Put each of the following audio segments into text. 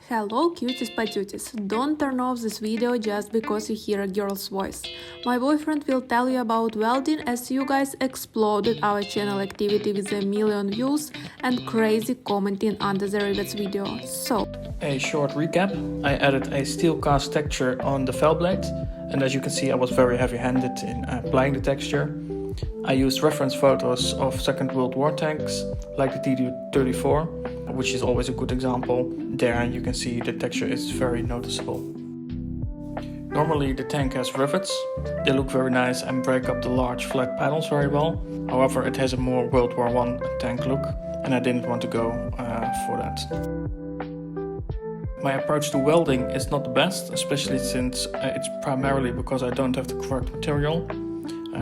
Hello cuties patooties, don't turn off this video just because you hear a girl's voice. My boyfriend will tell you about welding as you guys exploded our channel activity with 1 million views and crazy commenting under the rivets video. So, a short recap. I added a steel cast texture on the fell blade, and as you can see I was very heavy-handed in applying the texture. I used reference photos of Second World War tanks like the TD-34, which is always a good example. There you can see the texture is very noticeable. Normally the tank has rivets. They look very nice and break up the large flat panels very well. However, it has a more World War I tank look, and I didn't want to go for that. My approach to welding is not the best, especially since it's primarily because I don't have the correct material.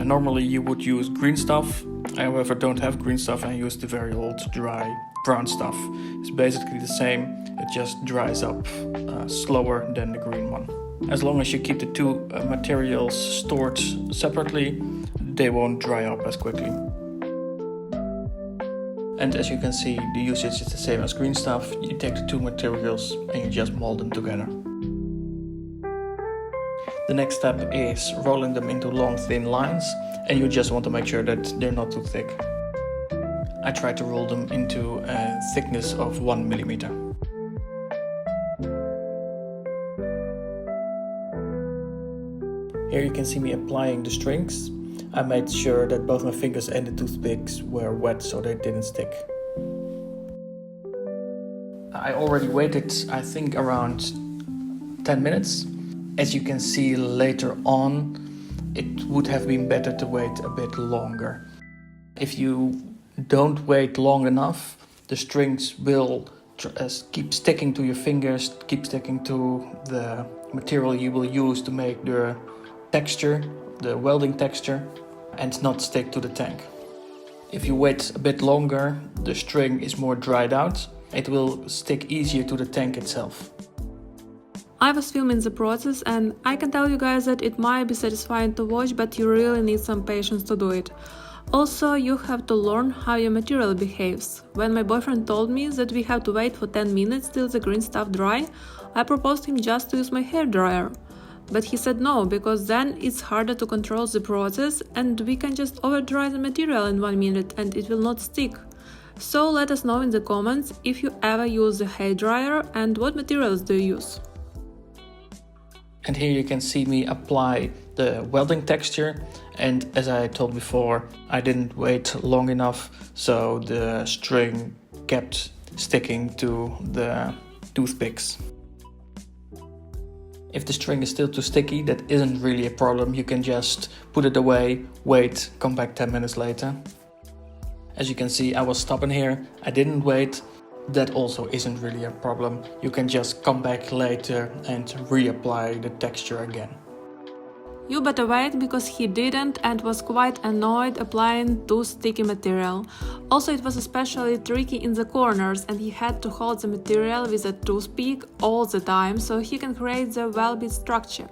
Normally you would use green stuff. I however don't have green stuff and I use the very old dry brown stuff. It's basically the same, it just dries up slower than the green one. As long as you keep the two materials stored separately, they won't dry up as quickly. And as you can see, the usage is the same as green stuff. You take the two materials and you just mold them together. The next step is rolling them into long thin lines, and you just want to make sure that they're not too thick. I try to roll them into a thickness of 1 millimeter. Here you can see me applying the strings. I made sure that both my fingers and the toothpicks were wet so they didn't stick. I already waited, I think, around 10 minutes. As you can see later on, it would have been better to wait a bit longer. If you don't wait long enough, the strings will keep sticking to your fingers, keep sticking to the material you will use to make the texture, the welding texture, and not stick to the tank. If you wait a bit longer, the string is more dried out. It will stick easier to the tank itself. I was filming the process and I can tell you guys that it might be satisfying to watch, but you really need some patience to do it. Also, you have to learn how your material behaves. When my boyfriend told me that we have to wait for 10 minutes till the green stuff dry, I proposed him just to use my hair dryer. But he said no, because then it's harder to control the process and we can just over dry the material in 1 minute and it will not stick. So let us know in the comments if you ever use the hair dryer and what materials do you use. And here you can see me apply the welding texture, and as I told before, I didn't wait long enough, so the string kept sticking to the toothpicks. If the string is still too sticky, that isn't really a problem. You can just put it away, wait, come back 10 minutes later. As you can see, I was stubborn here, I didn't wait. That also isn't really a problem. You can just come back later and reapply the texture again. You better wait, because he didn't and was quite annoyed applying too sticky material. Also, it was especially tricky in the corners and he had to hold the material with a toothpick all the time so he can create the well-built structure.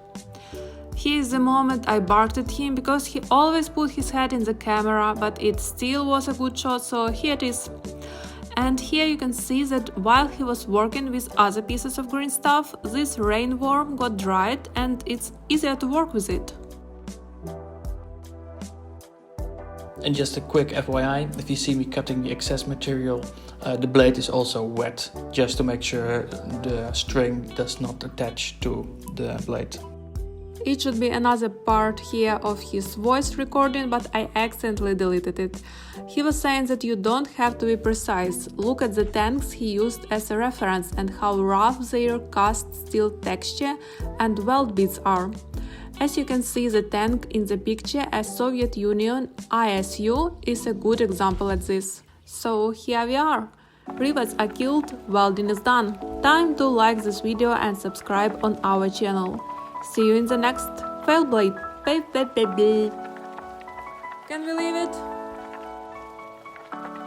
Here is the moment I barked at him because he always put his head in the camera, but it still was a good shot, so here it is. And here you can see that while he was working with other pieces of green stuff, this rainworm got dried and it's easier to work with it. And just a quick FYI, if you see me cutting the excess material, the blade is also wet, just to make sure the string does not attach to the blade. It should be another part here of his voice recording, but I accidentally deleted it. He was saying that you don't have to be precise. Look at the tanks he used as a reference and how rough their cast steel texture and weld bits are. As you can see the tank in the picture, a Soviet Union ISU is a good example at this. So here we are. Rivets are killed, welding is done. Time to like this video and subscribe on our channel. See you in the next fail blade. Can we leave it?